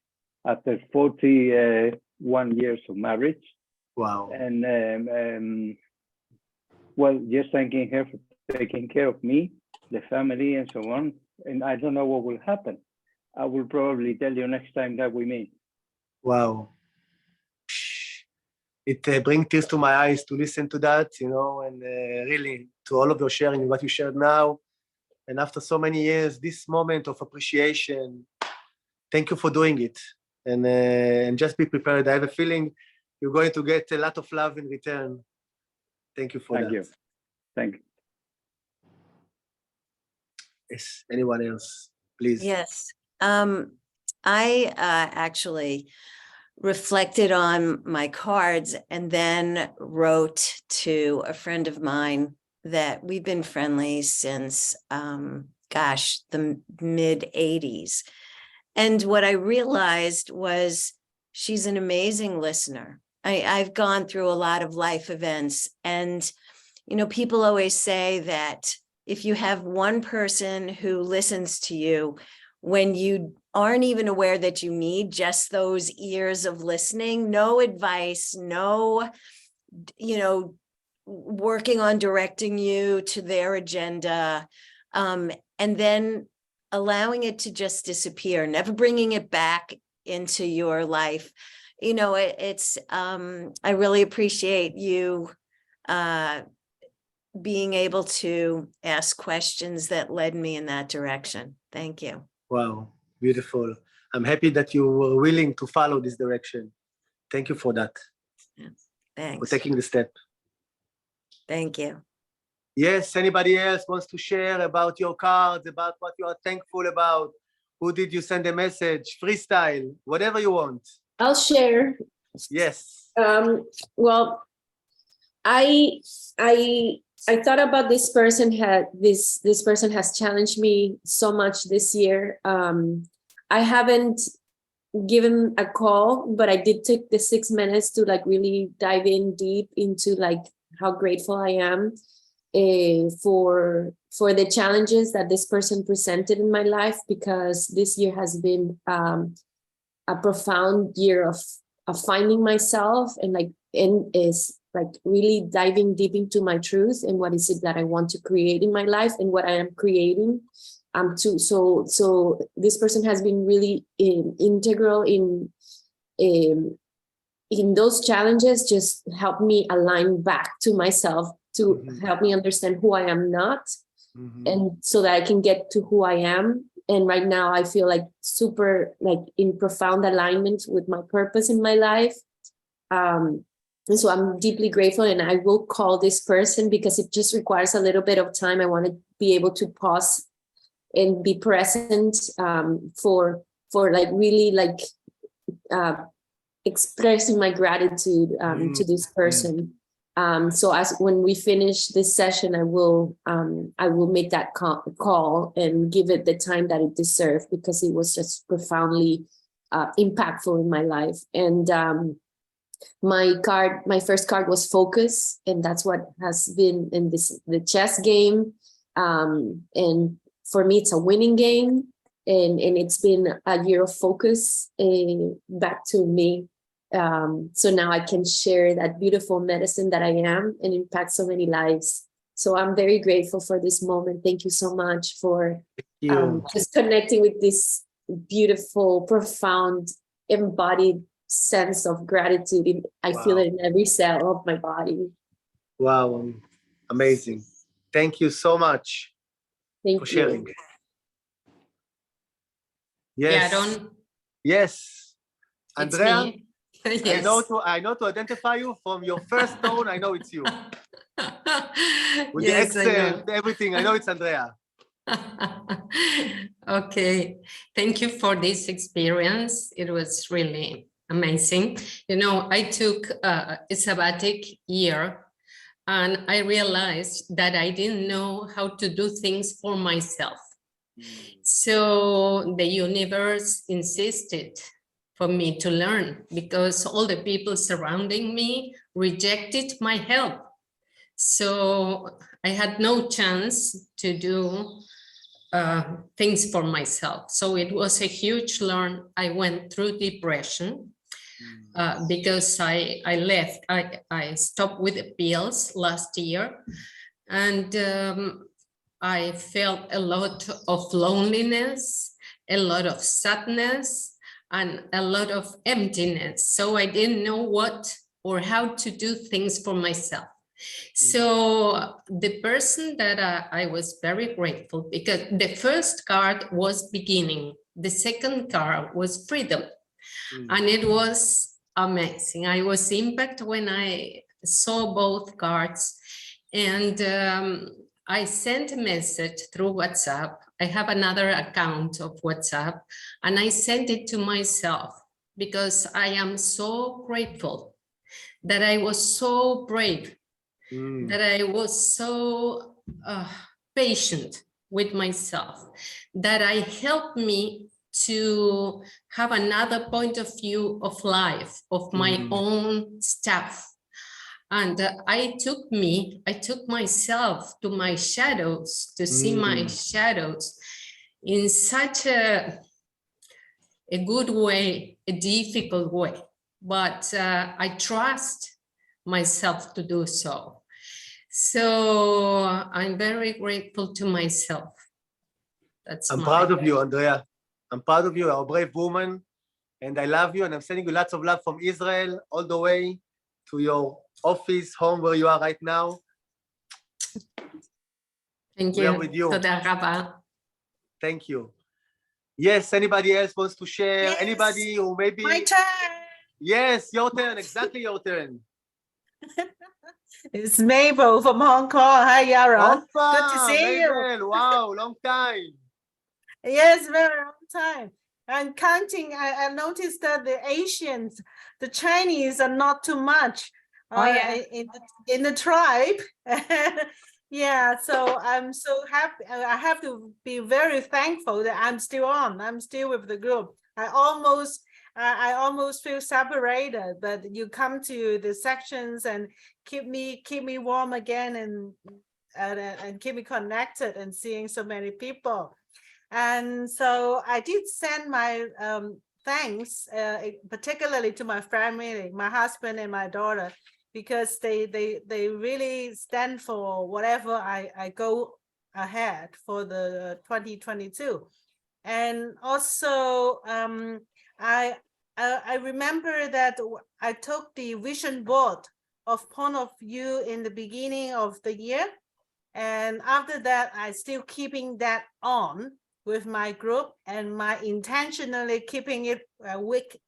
after 41 years of marriage. Wow. And well, just thanking her for taking care of me, the family, and so on. And I don't know what will happen. I will probably tell you next time that we meet. Wow. It brings tears to my eyes to listen to that, you know, and really to all of your sharing, what you shared now. And after so many years, this moment of appreciation, thank you for doing it. And just be prepared. I have a feeling you're going to get a lot of love in return. Thank you for that. Thank you. Thank you. Yes, anyone else, please? Yes. I actually reflected on my cards and then wrote to a friend of mine that we've been friendly since, the mid 80s. And what I realized was she's an amazing listener. I've gone through a lot of life events, and, you know, people always say that if you have one person who listens to you when you aren't even aware that you need just those ears of listening, no advice, no, you know, working on directing you to their agenda, and then allowing it to just disappear, never bringing it back into your life. You know, it's I really appreciate you being able to ask questions that led me in that direction. Thank you. Wow, beautiful. I'm happy that you were willing to follow this direction. Thank you for that, for Thanks. taking the step. Thank you. Yes, anybody else wants to share about your cards, about what you are thankful about? Who did you send a message? Freestyle, whatever you want. I'll share. Yes. Well, I thought about this person this person has challenged me so much this year. I haven't given a call, but I did take the 6 minutes to like really dive in deep into like how grateful I am for the challenges that this person presented in my life, because this year has been a profound year of finding myself and is like really diving deep into my truth and what is it that I want to create in my life and what I am creating. So this person has been really integral in those challenges, just help me align back to myself, to help me understand who I am not, and so that I can get to who I am. And right now I feel like super like in profound alignment with my purpose in my life. And so I'm deeply grateful, and I will call this person because it just requires a little bit of time. I want to be able to pause and be present for like really like expressing my gratitude to this person. So when we finish this session, I will make that call and give it the time that it deserved, because it was just profoundly impactful in my life. And my first card was focus, and that's what has been in the chess game. And for me, it's a winning game, and it's been a year of focus back to me. So now I can share that beautiful medicine that I am and impact so many lives. So I'm very grateful for this moment. Thank you so much for just connecting with this beautiful, profound, embodied sense of gratitude. I feel it in every cell of my body. Wow, amazing. Thank you so much for sharing. Yes. Yaron, yes. it's Andrea, me. Yes. I know to identify you from your first tone. I know it's you. With Yes, the I know. accent, everything. I know it's Andrea. Okay, thank you for this experience. It was really amazing. You know, I took a sabbatic year, and I realized that I didn't know how to do things for myself. So the universe insisted for me to learn, because all the people surrounding me rejected my help. So I had no chance to do things for myself. So it was a huge learn. I went through depression because I stopped with the pills last year, and I felt a lot of loneliness, a lot of sadness, and a lot of emptiness. So I didn't know what or how to do things for myself. So the person that I was very grateful, because the first card was beginning, the second card was freedom, and it was amazing. I was impacted when I saw both cards, and I sent a message through WhatsApp. I have another account of WhatsApp, and I sent it to myself because I am so grateful that I was so brave, that I was so patient with myself, that I helped me to have another point of view of life, of my own stuff. And I took myself to my shadows, to see my shadows in such a good way, a difficult way. But I trust myself to do so. So I'm very grateful to myself. I'm proud of you, Andrea. I'm proud of you. You're a brave woman, and I love you. And I'm sending you lots of love from Israel all the way to your office, home where you are right now. Thank We are you. with you. תודה רבה. Thank you. Yes, anybody else wants to share? Yes. Anybody who maybe... My turn. Yes, your turn, exactly your turn. It's Mabel from Hong Kong. Hi, Yaron. Good to Opa, see you. Mabel, wow, long time. Yes, very long time. And counting, I noticed that the Asians, the Chinese are not too much in the tribe. Yeah, so I'm so happy. I have to be very thankful that I'm still on. I'm still with the group. I almost feel separated, but you come to the sections and keep me warm again and keep me connected and seeing so many people. And so I did send my thanks, particularly to my family, my husband and my daughter, because they really stand for whatever I go ahead for the 2022. And also I remember that I took the vision board of Point of View in the beginning of the year. And after that, I still keeping that on with my group and my intentionally keeping it a week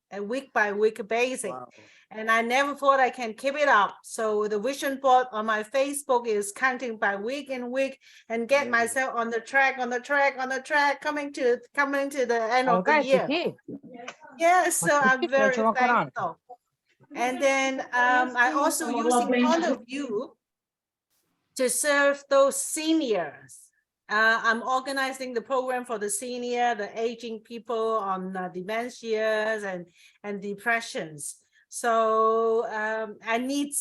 by week basis. Wow. And I never thought I can keep it up. So the vision board on my Facebook is counting by week and week and get myself on the track, coming to the end of the year. Yeah, so I'm very thankful. And then I also using Point of View to serve those seniors. I'm organizing the program for the senior, the aging people on dementias and depressions. So I need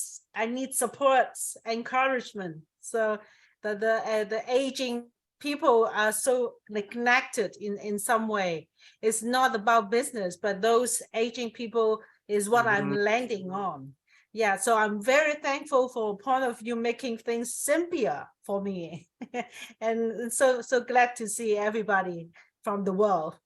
support, encouragement. So the aging people are so neglected in some way. It's not about business, but those aging people is what I'm landing on. Yeah, so I'm very thankful for Point of View making things simpler for me. And so glad to see everybody from the world.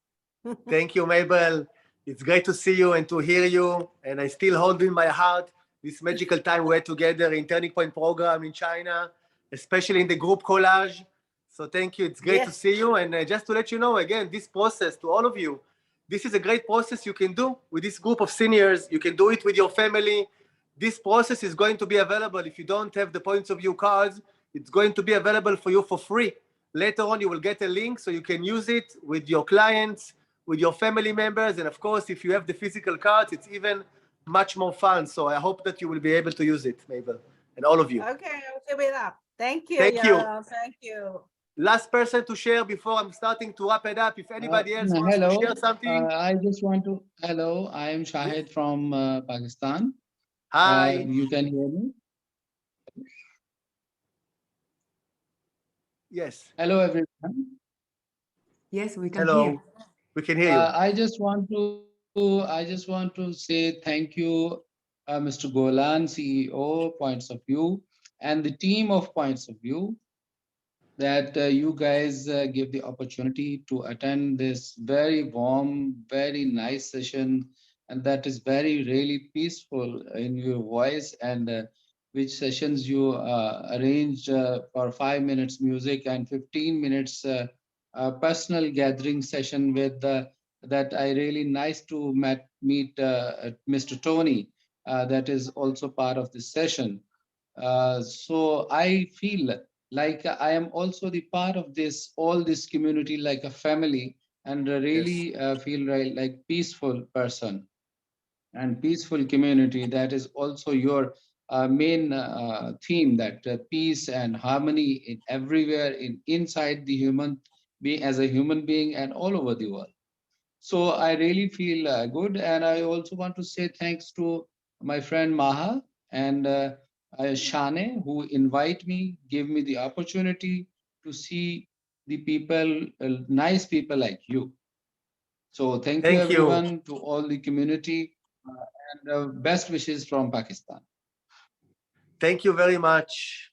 Thank you, Mabel. It's great to see you and to hear you. And I still hold in my heart this magical time we had together in Turning Point program in China, especially in the group collage. So thank you. It's great to see you. And just to let you know, again, this process to all of you, this is a great process you can do with this group of seniors. You can do it with your family. This process is going to be available. If you don't have the Points of View cards, it's going to be available for you for free. Later on, you will get a link so you can use it with your clients, with your family members. And of course, if you have the physical cards, it's even much more fun. So I hope that you will be able to use it, Mabel, and all of you. Okay, I'll give it up. Thank you. Thank you. Thank you. Last person to share before I'm starting to wrap it up. If anybody else wants to share something. I just want to, hello, I am Shahid from Pakistan. Hi. You can hear me? Yes. Hello, everyone. Yes, we can Hello. hear. We can hear you. I just want to say thank you, Mr. Golan, CEO, Points of View, and the team of Points of View, that you guys give the opportunity to attend this very warm, very nice session, and that is very really peaceful in your voice, and which sessions you arranged for 5 minutes music and 15 minutes personal gathering session with that I really nice to meet Mr. Tony, that is also part of this session. So I feel like I am also the part of this, all this community, like a family, and really feel like peaceful person and peaceful community. That is also your main theme, that peace and harmony in everywhere, inside the human being, as a human being, and all over the world. So I really feel good, and I also want to say thanks to my friend Maha and Shane, who invite me, give me the opportunity to see the people, nice people like you. So thank you, everyone, to all the community, and best wishes from Pakistan. Thank you very much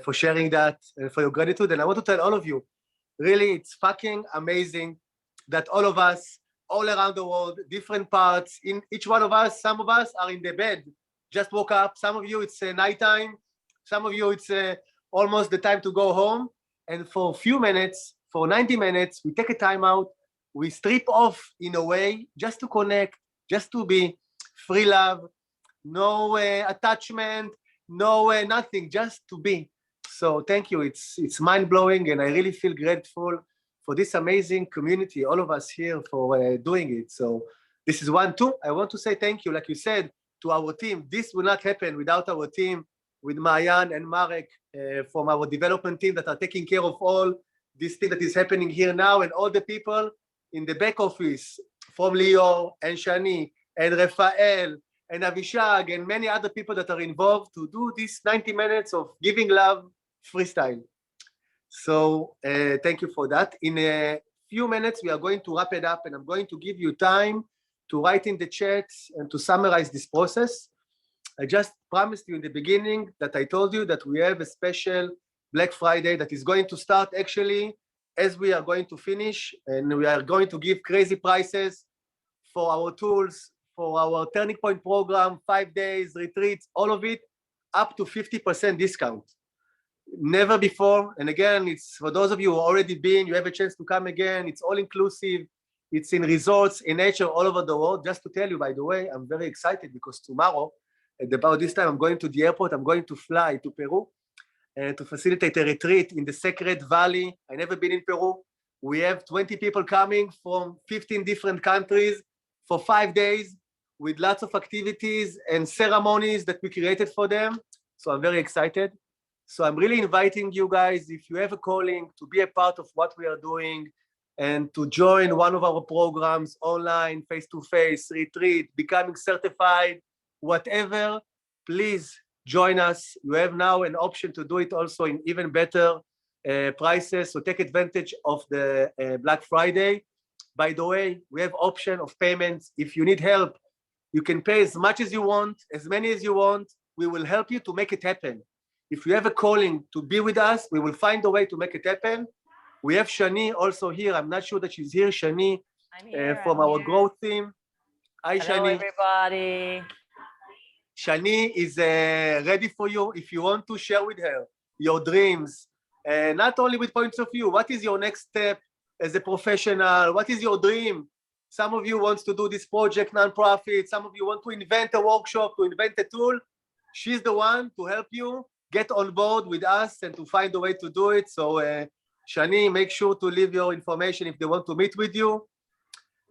for sharing that and for your gratitude. And I want to tell all of you, really, it's fucking amazing that all of us, all around the world, different parts, in each one of us, some of us are in the bed, just woke up. Some of you, it's nighttime. Some of you, it's almost the time to go home. and for a few minutes, for 90 minutes, we take a time out, we strip off in a way, just to connect, just to be free love, no attachment, no nothing, just to be. So thank you, it's mind-blowing, and I really feel grateful for this amazing community, all of us here, for doing it. So this is one. Two, I want to say thank you, like you said, to our team. This will not happen without our team, with Mayan and Marek from our development team that are taking care of all this thing that is happening here now, and all the people in the back office, from Leo and Shani and Rafael and Avishag and many other people that are involved to do this 90 minutes of giving love freestyle. So thank you for that. In a few minutes, we are going to wrap it up, and I'm going to give you time to write in the chat and to summarize this process. I just promised you in the beginning that I told you that we have a special Black Friday that is going to start actually as we are going to finish, and we are going to give crazy prices for our tools, for our Turning Point program, 5 days, retreats, all of it, up to 50% discount. Never before. And again, it's for those of you who already been, you have a chance to come again. It's all inclusive. It's in resorts, in nature, all over the world. Just to tell you, by the way, I'm very excited because tomorrow, at about this time, I'm going to the airport. I'm going to fly to Peru to facilitate a retreat in the Sacred Valley. I've never been in Peru. We have 20 people coming from 15 different countries for 5 days with lots of activities and ceremonies that we created for them. So I'm very excited. So I'm really inviting you guys, if you have a calling, to be a part of what we are doing and to join one of our programs online, face-to-face, retreat, becoming certified, whatever, please join us. You have now an option to do it also in even better prices. So take advantage of the Black Friday. By the way, we have option of payments. If you need help, you can pay as much as you want, as many as you want. We will help you to make it happen. If you have a calling to be with us, we will find a way to make it happen. We have Shani also here. I'm not sure that she's here. Shani from our growth team. Hi, Hello, Shani. everybody. Shani is ready for you if you want to share with her your dreams, not only with points of view. What is your next step as a professional? What is your dream? Some of you want to do this project, nonprofit. Some of you want to invent a workshop, to invent a tool. She's the one to help you get on board with us and to find a way to do it. So Shani, make sure to leave your information if they want to meet with you.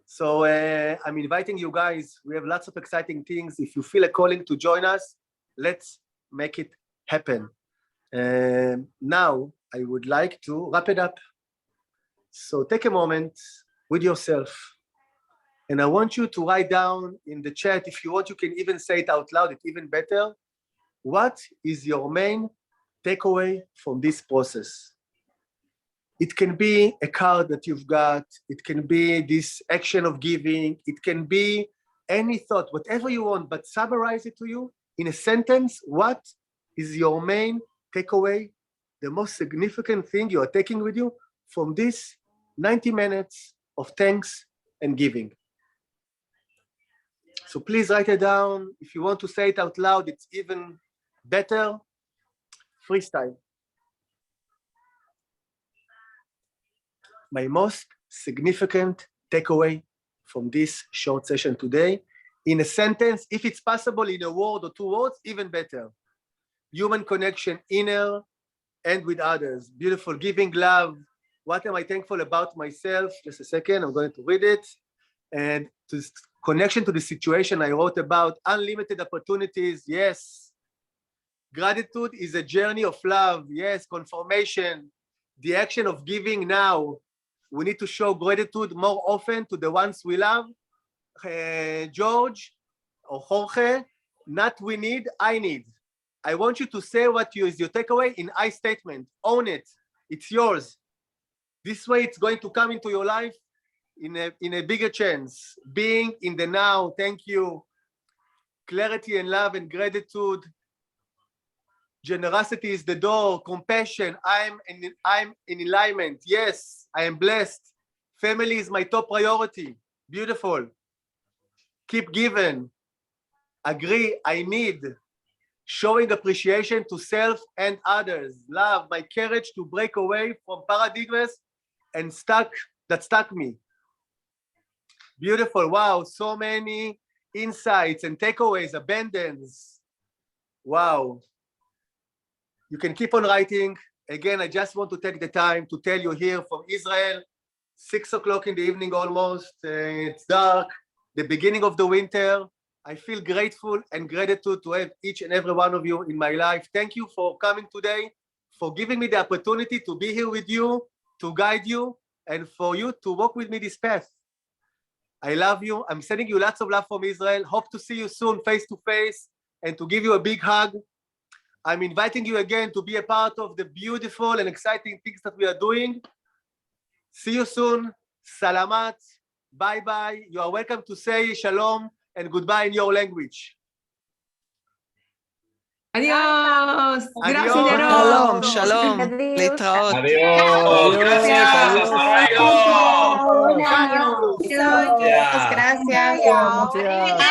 So I'm inviting you guys. We have lots of exciting things. If you feel a calling to join us, let's make it happen. Now, I would like to wrap it up. So take a moment with yourself. And I want you to write down in the chat. If you want, you can even say it out loud. It's even better. What is your main takeaway from this process? It can be a card that you've got. It can be this action of giving. It can be any thought, whatever you want, but summarize it to you in a sentence. What is your main takeaway? The most significant thing you are taking with you from this 90 minutes of thanks and giving. So please write it down. If you want to say it out loud, it's even better. Freestyle. My most significant takeaway from this short session today, in a sentence, if it's possible in a word or 2 words, even better. Human connection, inner and with others. Beautiful, giving love. What am I thankful about myself? Just a second, I'm going to read it. And to connection to the situation I wrote about, unlimited opportunities, yes. Gratitude is a journey of love, yes. Confirmation, the action of giving now. We need to show gratitude more often to the ones we love. George or Jorge, not we need, I need. I want you to say what is your takeaway in I statement. Own it. It's yours. This way it's going to come into your life in a bigger chance. Being in the now, thank you. Clarity and love and gratitude. Generosity is the door. Compassion, I'm in alignment. Yes, I am blessed. Family is my top priority. Beautiful. Keep giving. Agree, I need. showing appreciation to self and others. Love, my courage to break away from paradigms and that stuck me. Beautiful. Wow, so many insights and takeaways, abundance. Wow. You can keep on writing. Again, I just want to take the time to tell you here from Israel, 6 o'clock in the evening almost, it's dark, the beginning of the winter. I feel grateful and gratitude to have each and every one of you in my life. Thank you for coming today, for giving me the opportunity to be here with you, to guide you, and for you to walk with me this path. I love you. I'm sending you lots of love from Israel. Hope to see you soon face to face and to give you a big hug. I'm inviting you again to be a part of the beautiful and exciting things that we are doing. See you soon. Salamat. Bye-bye. You are welcome to say shalom and goodbye in your language. Adiós. Gracias, Adiós. Yaron. Shalom, להתראות. Adiós, gracias, hasta luego. Gracias.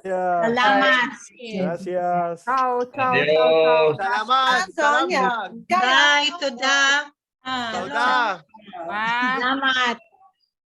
Salamat. Gracias. Chao, chao, Adiós. chao, chao. Salamat. Salamat. Bye, תודה. תודה. Salamat.